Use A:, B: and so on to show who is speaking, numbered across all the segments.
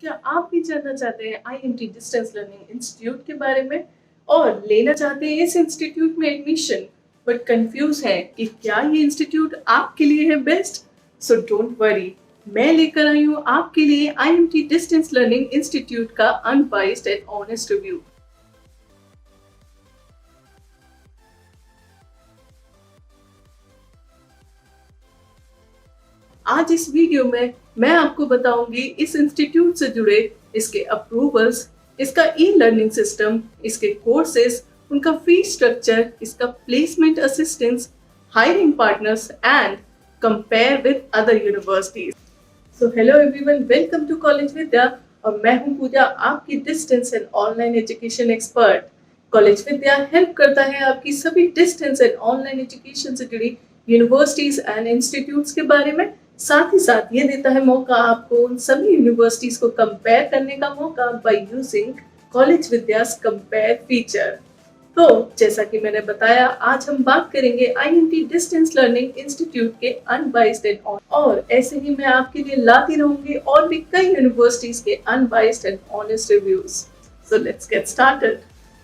A: क्या आप भी जानना चाहते हैं आईएमटी डिस्टेंस लर्निंग इंस्टीट्यूट के बारे में और लेना चाहते हैं इस इंस्टीट्यूट में एडमिशन बट कंफ्यूज हैं कि क्या ये इंस्टीट्यूट आपके लिए है बेस्ट? सो डोंट वरी, मैं लेकर आई हूँ आपके लिए आईएमटी डिस्टेंस लर्निंग इंस्टीट्यूट का अनबाइस्ड एंड ऑनेस्ट रिव्यू। आज इस वीडियो में मैं आपको बताऊंगी इस इंस्टीट्यूट से जुड़े इसके अप्रूवल्स, इसका ई लर्निंग सिस्टम, इसके कोर्सेज, उनका फी स्ट्रक्चर, इसका placement assistance, hiring partners and compare with other universities. So hello everyone, welcome to college Vidya और मैं हूं पूजा, आपकी distance and online education expert. College Vidya help करता है आपकी सभी डिस्टेंस एंड ऑनलाइन एजुकेशन से जुड़ी यूनिवर्सिटीज एंड इंस्टीट्यूट्स के बारे में। साथ ही साथ ये देता है मौका आपको उन सभी यूनिवर्सिटीज को कंपेयर करने का मौका by using college विद्यास compare feature. तो जैसा कि मैंने बताया, आज हम बात करेंगे आईएमटी डिस्टेंस लर्निंग इंस्टीट्यूट के अनबाइस्ड एंड और ऐसे ही मैं आपके लिए लाती रहूंगी और भी कई यूनिवर्सिटीज के unbiased and honest reviews. So let's get started.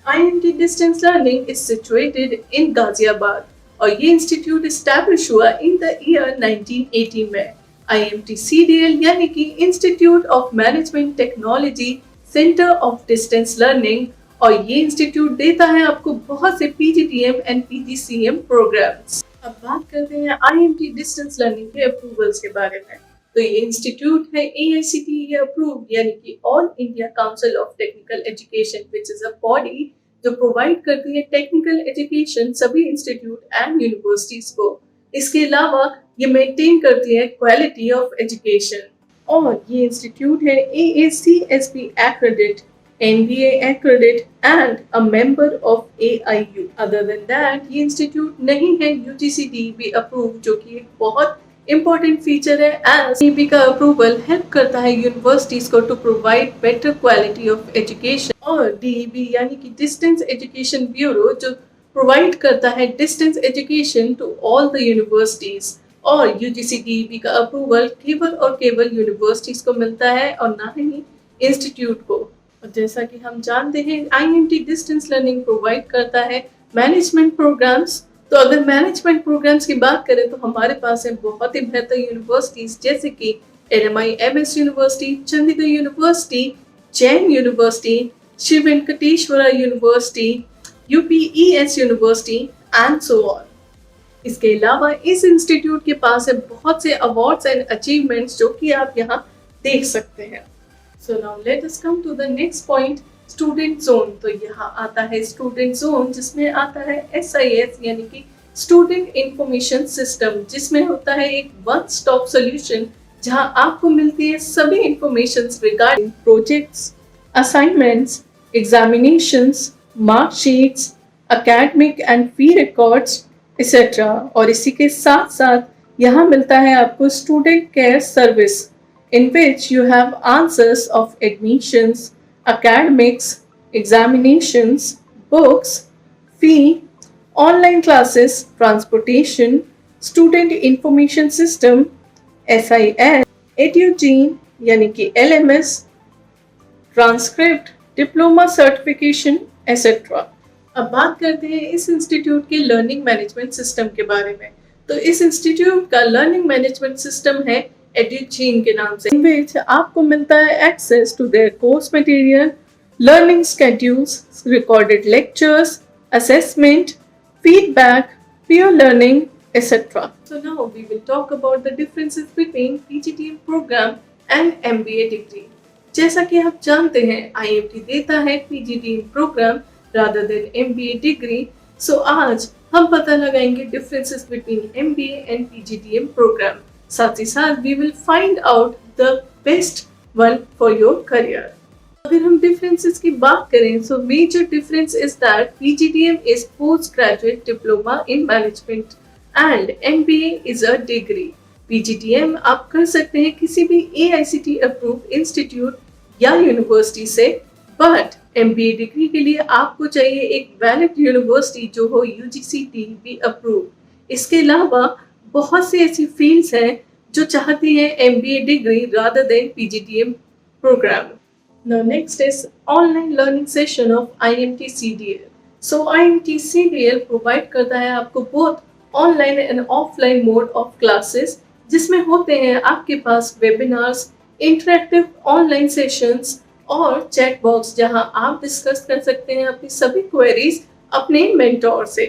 A: IMT distance learning is situated in Ghaziabad और ये इंस्टीट्यूट इस्टेब्लिश हुआ इन द ईयर 1980 में। IMT-CDL यानी कि institute of management technology centre of distance learning, और ये इंस्टीट्यूट देता है आपको बहुत से PGDM एंड PGCM प्रोग्राम्स। अब बात करते हैं IMT डिस्टेंस लर्निंग के अप्रूवल्स के बारे में। तो ये इंस्टीट्यूट है AICTE अप्रूव्ड यानी कि all India council of technical education, which is a body जो प्रोवाइड करती है टेक्निकल एजुकेशन सभी इंस्टीट्यूट एंड यूनिवर्सिटीज को। इसके अलावा ये मेंटेन करती है क्वालिटी ऑफ एजुकेशन और ये इंस्टीट्यूट है AACSB accredited, NBA accredited and a member of AIU। Other than that ये इंस्टीट्यूट नहीं है UGC DEB अप्रूव, जो कि एक बहुत इम्पोर्टेंट फीचर है एज DEB का अप्रूवल हेल्प करता है यूनिवर्सिटीज को to provide better quality of education. और DEB यानी कि डिस्टेंस एजुकेशन ब्यूरो जो प्रोवाइड करता है distance education to all the universities. और UGC DEB का अप्रूवल केवल और केवल यूनिवर्सिटीज को मिलता है और ना ही इंस्टीट्यूट को। और जैसा कि हम जानते हैं IMT डिस्टेंस लर्निंग प्रोवाइड करता है मैनेजमेंट प्रोग्राम्स। तो अगर मैनेजमेंट प्रोग्राम्स की बात करें तो हमारे पास है बहुत ही बेहतर यूनिवर्सिटीज जैसे कि LMI-MS university, Chandigarh university, Jain university, Shri Venkateshwara university, UPES university and so on. इसके अलावा इस इंस्टीट्यूट के पास है बहुत से अवार्ड्स एंड अचीवमेंट्स जो कि आप यहाँ देख सकते हैं। So now let us come to the next point, student zone. तो यहाँ आता है स्टूडेंट जोन, जिसमें आता है SIS यानी कि स्टूडेंट इंफॉर्मेशन सिस्टम, जिसमें होता है एक वन स्टॉप सोल्यूशन जहाँ आपको मिलती है सभी information regarding projects, assignments, examinations, marksheets, academic and fee records etcetera. और इसी के साथ साथ यहाँ मिलता है आपको student care service in which you have answers of admissions, academics, examinations, books, fee, online classes, transportation, student information system, SIS, EduGene यानी कि LMS, transcript, diploma certification etcetera. अब बात करते हैं इस इंस्टीट्यूट के लर्निंग मैनेजमेंट सिस्टम के बारे में। तो इस इंस्टीट्यूट का लर्निंग मैनेजमेंट सिस्टम है EduGene के नाम से, इन विच आपको मिलता है access to their course material, learning schedules, recorded lectures, assessment, feedback, peer learning, etc. So now we will talk about the differences between PGDM program and MBA degree. जैसा कि आप जानते हैं IMT देता है PGDM program rather than MBA degree. So आज हम पता लगाएंगे differences between MBA and PGDM program. साथ ही साथ we will find out the best one for your career. अगर हम differences की बात करें, so major difference is that PGDM is postgraduate diploma in management and MBA is a degree. PGDM आप कर सकते हैं किसी भी AICTE approved institute या यूनिवर्सिटी से, बट MBA डिग्री के लिए आपको चाहिए एक वैलिड यूनिवर्सिटी जो हो UGC DEB approved. इसके अलावा बहुत सी ऐसी फील्ड्स हैं जो चाहती हैं MBA degree rather than PGDM program. Now next is online learning session of IMT CDL. So IMT CDL provide करता है आपको both online and offline mode of classes, जिसमें होते हैं आपके पास webinars, interactive online sessions और चैट बॉक्स जहां आप डिस्कस कर सकते हैं अपनी सभी क्वेरीज अपने मेंटोर से।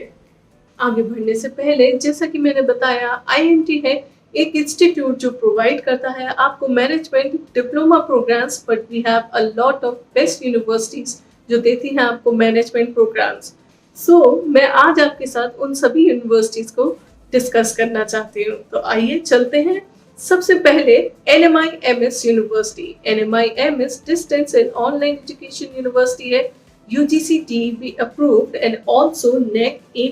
A: आगे बढ़ने से पहले जैसा कि मैंने बताया, आईएमटी है एक इंस्टीट्यूट जो प्रोवाइड करता है आपको management diploma programmes, but we have a lot of best universities जो देती हैं आपको मैनेजमेंट प्रोग्राम्स। सो मैं आज आपके साथ उन सभी यूनिवर्सिटीज को डिस्कस करना चाहती हूँ। तो आइए चलते हैं। सबसे पहले NMIMS university. NMIMS distance and online education university है, UGC DEB approved and also NAC A+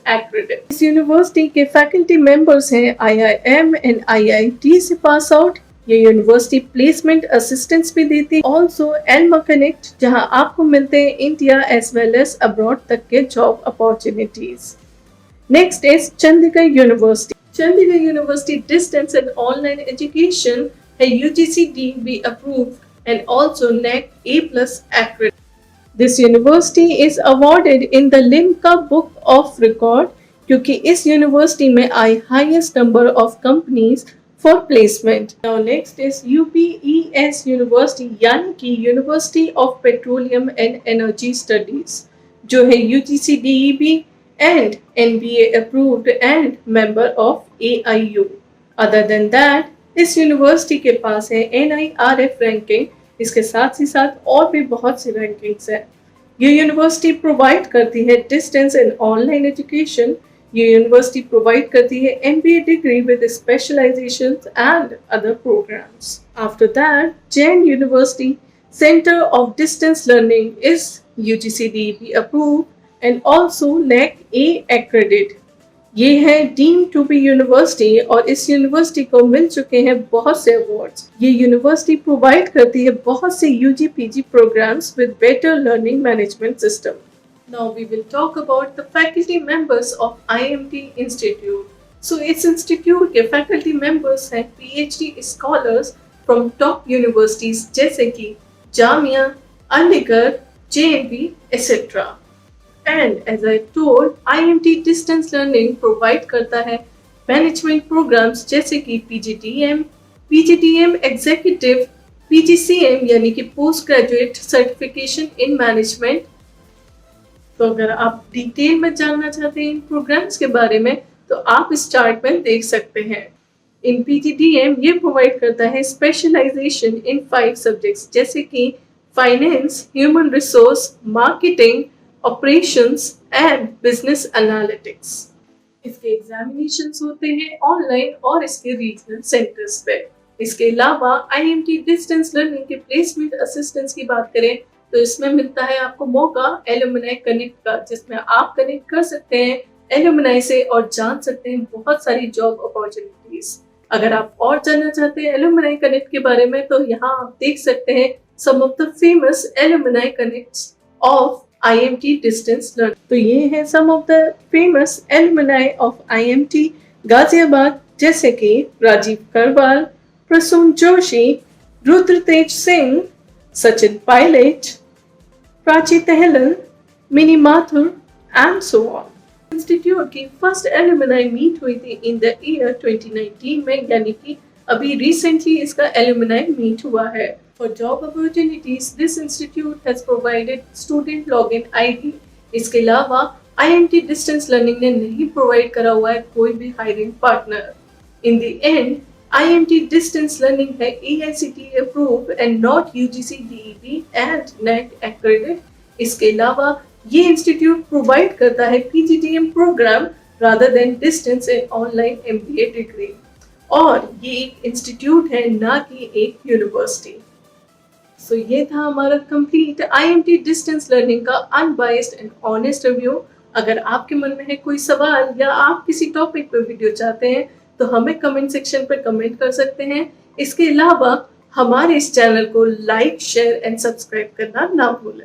A: accredited। इस यूनिवर्सिटी के फैकल्टी मेंबर्स हैं IIM and IIT से पास आउट। ये यूनिवर्सिटी प्लेसमेंट असिस्टेंस भी देती है। ऑल्सो एल्मा कनेक्ट, जहां आपको मिलते हैं India as well as abroad तक के job opportunities. Next is Chandigarh university. Chandigarh university distance and online education है UGC DEB approved and also NAC A+ accredited। This university is awarded in the Limca Book of Record क्योंकि इस university में आई highest number of companies for placement। Now next is UPES University, यानी कि University of Petroleum and Energy Studies, जो है UGC DEB and NBA approved and member of AIU। Other than that, इस university के पास है NIRF ranking, इसके साथ ही साथ और भी बहुत सी रैंकिंग्स है। ये यूनिवर्सिटी प्रोवाइड करती है डिस्टेंस एंड ऑनलाइन एजुकेशन। ये यूनिवर्सिटी प्रोवाइड करती है MBA degree with specialisation and other programmes. After that, Jain university centre of distance learning is UGC DEB approved and also NAC A accredited। ये है deem to be university और इस university को मिल चुके हैं बहुत से अवार्ड्स। ये यूनिवर्सिटी प्रोवाइड करती है बहुत से UG PG programmes with better learning management system. Now we will talk about the faculty members of IMT institute. सो इस इंस्टीट्यूट के फैकल्टी मेंबर्स हैं PhD scholars from top universities जैसे कि Jamia, Aligarh, JNB etc। And as I told, IMT distance learning provide करता है management programmes जैसे कि PGDM एग्जीक्यूटिव, PGCM यानी कि post graduate certification in management. तो अगर आप डिटेल में जानना चाहते हैं इन प्रोग्राम्स के बारे में तो आप इस चार्ट में देख सकते हैं। इन PGDM ये प्रोवाइड करता है स्पेशलाइजेशन इन 5 सब्जेक्ट्स जैसे कि finance, human resource, marketing, operations and business analytics. इसके एग्जामिनेशंस होते हैं ऑनलाइन और इसके रीजनल सेंटर्स पे। इसके अलावा IMT डिस्टेंस लर्निंग के प्लेसमेंट असिस्टेंस की बात करें तो इसमें मिलता है आपको मौका एलुमनाई कनेक्ट का, जिसमें आप कनेक्ट कर सकते हैं एलुमनाई से और जान सकते हैं बहुत सारी जॉब अपॉर्चुनिटीज। अगर आप और जानना चाहते हैं एलुमनाई कनेक्ट के बारे में तो यहाँ आप देख सकते हैं some of the famous alumni connects of IMT distance learning. तो ये है some of the famous alumni of IMT Ghaziabad जैसे कि Rajeev Karwal, Prasoon Joshi, Rudratej Singh, Sachin Pilot, Prachi Tahlan, Mini Mathur and so on. Institute की फर्स्ट एलुमनाई मीट हुई थी इन द ईयर 2019 में, यानी कि अभी रिसेंटली इसका एलुमनाई मीट हुआ है। For job opportunities, this institute has provided student login ID। इसके अलावा IMT डिस्टेंस लर्निंग ने नहीं प्रोवाइड करा हुआ है कोई भी hiring partner. In the end IMT distance learning है AICTE approved and not UGC DEB and NAC accredited। इसके अलावा ये इंस्टीट्यूट प्रोवाइड करता है PGDM programme rather than distance and online MBA degree, और ये एक इंस्टीट्यूट है ना कि एक यूनिवर्सिटी। सो ये था हमारा कंप्लीट IMT डिस्टेंस लर्निंग का अनबायस्ड एंड ऑनेस्ट रिव्यू। अगर आपके मन में है कोई सवाल या आप किसी टॉपिक पर वीडियो चाहते हैं तो हमें कमेंट सेक्शन पर कमेंट कर सकते हैं। इसके अलावा हमारे इस चैनल को लाइक, शेयर एंड सब्सक्राइब करना ना भूलें।